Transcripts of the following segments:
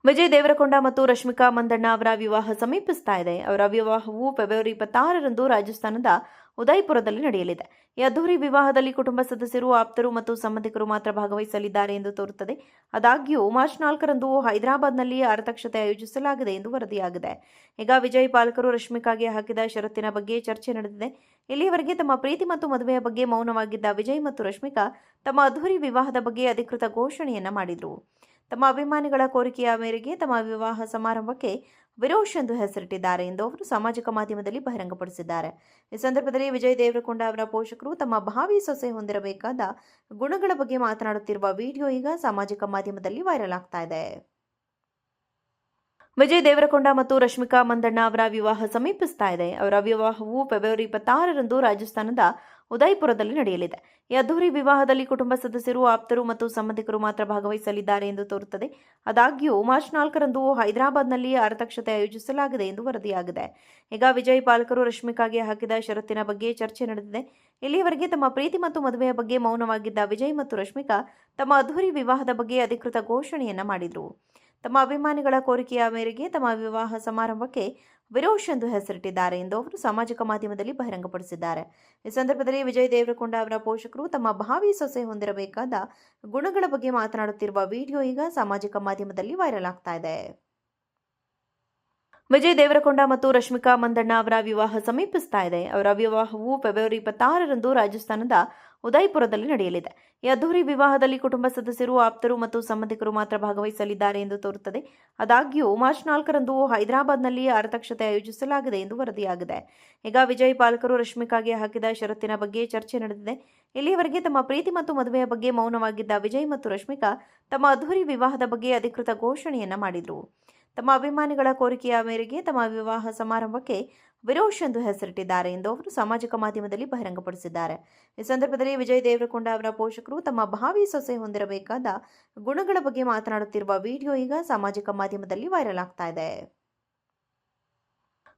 ವಿಜಯ್ ದೇವರಕೊಂಡ ಮತ್ತು ರಶ್ಮಿಕಾ ಮಂದಣ್ಣ ಅವರ ವಿವಾಹ ಸಮೀಪಿಸ್ತಾ ಇದೆ. ಅವರ ವಿವಾಹವು ಫೆಬ್ರವರಿ 26ರಂದು ರಾಜಸ್ಥಾನದ ಉದಯಪುರದಲ್ಲಿ ನಡೆಯಲಿದೆ. ಈ ಅದ್ದೂರಿ ವಿವಾಹದಲ್ಲಿ ಕುಟುಂಬ ಸದಸ್ಯರು, ಆಪ್ತರು ಮತ್ತು ಸಂಬಂಧಿಕರು ಮಾತ್ರ ಭಾಗವಹಿಸಲಿದ್ದಾರೆ ಎಂದು ತೋರುತ್ತದೆ. ಆದಾಗ್ಯೂ ಮಾರ್ಚ್ 4ರಂದು ಹೈದರಾಬಾದ್ನಲ್ಲಿ ಆರತಕ್ಷತೆ ಆಯೋಜಿಸಲಾಗಿದೆ ಎಂದು ವರದಿಯಾಗಿದೆ. ಈಗ ವಿಜಯ್ ಪಾಲಕರು ರಶ್ಮಿಕಾಗೆ ಹಾಕಿದ ಷರತ್ತಿನ ಬಗ್ಗೆ ಚರ್ಚೆ ನಡೆದಿದೆ. ಇಲ್ಲಿಯವರೆಗೆ ತಮ್ಮ ಪ್ರೀತಿ ಮತ್ತು ಮದುವೆಯ ಬಗ್ಗೆ ಮೌನವಾಗಿದ್ದ ವಿಜಯ್ ಮತ್ತು ರಶ್ಮಿಕಾ ತಮ್ಮ ಅದ್ದೂರಿ ವಿವಾಹದ ಬಗ್ಗೆ ಅಧಿಕೃತ ಘೋಷಣೆಯನ್ನ ಮಾಡಿದರು. ತಮ್ಮ ಅಭಿಮಾನಿಗಳ ಕೋರಿಕೆಯ ಮೇರೆಗೆ ತಮ್ಮ ವಿವಾಹ ಸಮಾರಂಭಕ್ಕೆ ವಿರೋಶ್ ಎಂದು ಹೆಸರಿಟ್ಟಿದ್ದಾರೆ ಎಂದು ಅವರು ಸಾಮಾಜಿಕ ಮಾಧ್ಯಮದಲ್ಲಿ ಬಹಿರಂಗಪಡಿಸಿದ್ದಾರೆ. ಈ ಸಂದರ್ಭದಲ್ಲಿ ವಿಜಯ್ ದೇವರಕೊಂಡ ಅವರ ಪೋಷಕರು ತಮ್ಮ ಭಾವಿ ಸೊಸೆ ಹೊಂದಿರಬೇಕಾದ ಗುಣಗಳ ಬಗ್ಗೆ ಮಾತನಾಡುತ್ತಿರುವ ವಿಡಿಯೋ ಈಗ ಸಾಮಾಜಿಕ ಮಾಧ್ಯಮದಲ್ಲಿ ವೈರಲ್ ಆಗ್ತಾ ಇದೆ. ವಿಜಯ್ ದೇವರಕೊಂಡ ಮತ್ತು ರಶ್ಮಿಕಾ ಮಂದಣ್ಣ ಅವರ ವಿವಾಹ ಸಮೀಪಿಸ್ತಾ ಇದೆ. ಅವರ ವಿವಾಹವು ಫೆಬ್ರವರಿ 26ರಂದು ರಾಜಸ್ಥಾನದ ಉದಯಪುರದಲ್ಲಿ ನಡೆಯಲಿದೆ. ಈ ಅದ್ದೂರಿ ವಿವಾಹದಲ್ಲಿ ಕುಟುಂಬ ಸದಸ್ಯರು, ಆಪ್ತರು ಮತ್ತು ಸಂಬಂಧಿಕರು ಮಾತ್ರ ಭಾಗವಹಿಸಲಿದ್ದಾರೆ ಎಂದು ತೋರುತ್ತದೆ. ಆದಾಗ್ಯೂ ಮಾರ್ಚ್ 4ರಂದು ಹೈದರಾಬಾದ್ನಲ್ಲಿ ಆರತಕ್ಷತೆ ಆಯೋಜಿಸಲಾಗಿದೆ ಎಂದು ವರದಿಯಾಗಿದೆ. ಈಗ ವಿಜಯ್ ಪಾಲಕರು ರಶ್ಮಿಕಾಗೆ ಹಾಕಿದ ಷರತ್ತಿನ ಬಗ್ಗೆ ಚರ್ಚೆ ನಡೆದಿದೆ. ಇಲ್ಲಿಯವರೆಗೆ ತಮ್ಮ ಪ್ರೀತಿ ಮತ್ತು ಮದುವೆಯ ಬಗ್ಗೆ ಮೌನವಾಗಿದ್ದ ವಿಜಯ್ ಮತ್ತು ರಶ್ಮಿಕಾ ತಮ್ಮ ಅದ್ದೂರಿ ವಿವಾಹದ ಬಗ್ಗೆ ಅಧಿಕೃತ ಘೋಷಣೆಯನ್ನ ಮಾಡಿದರು. ತಮ್ಮ ಅಭಿಮಾನಿಗಳ ಕೋರಿಕೆಯ ಮೇರೆಗೆ ತಮ್ಮ ವಿವಾಹ ಸಮಾರಂಭಕ್ಕೆ ವಿರೋಶ್ ಎಂದು ಹೆಸರಿಟ್ಟಿದ್ದಾರೆ ಎಂದು ಅವರು ಸಾಮಾಜಿಕ ಮಾಧ್ಯಮದಲ್ಲಿ ಬಹಿರಂಗಪಡಿಸಿದ್ದಾರೆ. ಈ ಸಂದರ್ಭದಲ್ಲಿ ವಿಜಯ್ ದೇವರಕೊಂಡ ಅವರ ಪೋಷಕರು ತಮ್ಮ ಭಾವಿ ಸೊಸೆ ಹೊಂದಿರಬೇಕಾದ ಗುಣಗಳ ಬಗ್ಗೆ ಮಾತನಾಡುತ್ತಿರುವ ವಿಡಿಯೋ ಈಗ ಸಾಮಾಜಿಕ ಮಾಧ್ಯಮದಲ್ಲಿ ವೈರಲ್ ಆಗ್ತಾ ಇದೆ. ವಿಜಯ್ ದೇವರಕೊಂಡ ಮತ್ತು ರಶ್ಮಿಕಾ ಮಂದಣ್ಣ ಅವರ ವಿವಾಹ ಸಮೀಪಿಸ್ತಾ ಇದೆ. ಅವರ ವಿವಾಹವು ಫೆಬ್ರವರಿ 26ರಂದು ರಾಜಸ್ಥಾನದ ಉದಯಪುರದಲ್ಲಿ ನಡೆಯಲಿದೆ. ಈ ಅದ್ದೂರಿ ವಿವಾಹದಲ್ಲಿ ಕುಟುಂಬ ಸದಸ್ಯರು, ಆಪ್ತರು ಮತ್ತು ಸಂಬಂಧಿಕರು ಮಾತ್ರ ಭಾಗವಹಿಸಲಿದ್ದಾರೆ ಎಂದು ತೋರುತ್ತದೆ. ಆದಾಗ್ಯೂ ಮಾರ್ಚ್ 4ರಂದು ಹೈದರಾಬಾದ್ನಲ್ಲಿ ಆರತಕ್ಷತೆ ಆಯೋಜಿಸಲಾಗಿದೆ ಎಂದು ವರದಿಯಾಗಿದೆ. ಈಗ ವಿಜಯ್ ಪಾಲಕರು ರಶ್ಮಿಕಾಗೆ ಹಾಕಿದ ಷರತ್ತಿನ ಬಗ್ಗೆ ಚರ್ಚೆ ನಡೆದಿದೆ. ಇಲ್ಲಿಯವರೆಗೆ ತಮ್ಮ ಪ್ರೀತಿ ಮತ್ತು ಮದುವೆಯ ಬಗ್ಗೆ ಮೌನವಾಗಿದ್ದ ವಿಜಯ್ ಮತ್ತು ರಶ್ಮಿಕಾ ತಮ್ಮ ಅದ್ದೂರಿ ವಿವಾಹದ ಬಗ್ಗೆ ಅಧಿಕೃತ ಘೋಷಣೆಯನ್ನ ಮಾಡಿದರು. ತಮ್ಮ ಅಭಿಮಾನಿಗಳ ಕೋರಿಕೆಯ ಮೇರೆಗೆ ತಮ್ಮ ವಿವಾಹ ಸಮಾರಂಭಕ್ಕೆ ವಿರೋಶ್ ಎಂದು ಹೆಸರಿಟ್ಟಿದ್ದಾರೆ ಎಂದು ಅವರು ಸಾಮಾಜಿಕ ಮಾಧ್ಯಮದಲ್ಲಿ ಬಹಿರಂಗಪಡಿಸಿದ್ದಾರೆ. ಈ ಸಂದರ್ಭದಲ್ಲಿ ವಿಜಯ್ ದೇವರಕೊಂಡ ಅವರ ಪೋಷಕರು ತಮ್ಮ ಭಾವಿ ಸೊಸೆ ಹೊಂದಿರಬೇಕಾದ ಗುಣಗಳ ಬಗ್ಗೆ ಮಾತನಾಡುತ್ತಿರುವ ವಿಡಿಯೋ ಈಗ ಸಾಮಾಜಿಕ ಮಾಧ್ಯಮದಲ್ಲಿ ವೈರಲ್ ಆಗ್ತಾ ಇದೆ.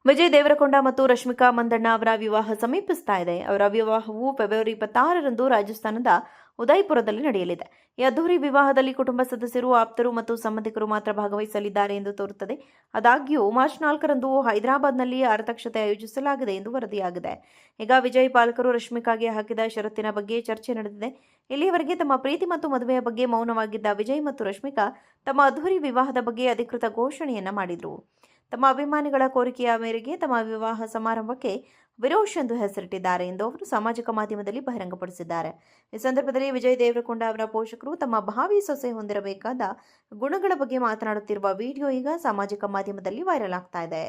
ವಿಜಯ್ ದೇವರಕೊಂಡ ಮತ್ತು ರಶ್ಮಿಕಾ ಮಂದಣ್ಣ ಅವರ ವಿವಾಹ ಸಮೀಪಿಸ್ತಾ ಇದೆ. ಅವರ ವಿವಾಹವು ಫೆಬ್ರವರಿ 26ರಂದು ರಾಜಸ್ಥಾನದ ಉದಯಪುರದಲ್ಲಿ ನಡೆಯಲಿದೆ. ಈ ಅದ್ದೂರಿ ವಿವಾಹದಲ್ಲಿ ಕುಟುಂಬ ಸದಸ್ಯರು, ಆಪ್ತರು ಮತ್ತು ಸಂಬಂಧಿಕರು ಮಾತ್ರ ಭಾಗವಹಿಸಲಿದ್ದಾರೆ ಎಂದು ತೋರುತ್ತದೆ. ಆದಾಗ್ಯೂ ಮಾರ್ಚ್ 4ರಂದು ಹೈದರಾಬಾದ್ನಲ್ಲಿ ಆರತಕ್ಷತೆ ಆಯೋಜಿಸಲಾಗಿದೆ ಎಂದು ವರದಿಯಾಗಿದೆ. ಈಗ ವಿಜಯ್ ಪಾಲಕರು ರಶ್ಮಿಕಾಗೆ ಹಾಕಿದ ಷರತ್ತಿನ ಬಗ್ಗೆ ಚರ್ಚೆ ನಡೆದಿದೆ. ಇಲ್ಲಿಯವರೆಗೆ ತಮ್ಮ ಪ್ರೀತಿ ಮತ್ತು ಮದುವೆಯ ಬಗ್ಗೆ ಮೌನವಾಗಿದ್ದ ವಿಜಯ್ ಮತ್ತು ರಶ್ಮಿಕಾ ತಮ್ಮ ಅದ್ದೂರಿ ವಿವಾಹದ ಬಗ್ಗೆ ಅಧಿಕೃತ ಘೋಷಣೆಯನ್ನ ಮಾಡಿದರು. ತಮ್ಮ ಅಭಿಮಾನಿಗಳ ಕೋರಿಕೆಯ ಮೇರೆಗೆ ತಮ್ಮ ವಿವಾಹ ಸಮಾರಂಭಕ್ಕೆ ವಿರೋಶ್ ಎಂದು ಹೆಸರಿಟ್ಟಿದ್ದಾರೆ ಎಂದು ಅವರು ಸಾಮಾಜಿಕ ಮಾಧ್ಯಮದಲ್ಲಿ ಬಹಿರಂಗಪಡಿಸಿದ್ದಾರೆ. ಈ ಸಂದರ್ಭದಲ್ಲಿ ವಿಜಯ್ ದೇವರಕೊಂಡ ಅವರ ಪೋಷಕರು ತಮ್ಮ ಭಾವಿ ಸೊಸೆ ಹೊಂದಿರಬೇಕಾದ ಗುಣಗಳ ಬಗ್ಗೆ ಮಾತನಾಡುತ್ತಿರುವ ವಿಡಿಯೋ ಈಗ ಸಾಮಾಜಿಕ ಮಾಧ್ಯಮದಲ್ಲಿ ವೈರಲ್ ಆಗ್ತಾ ಇದೆ.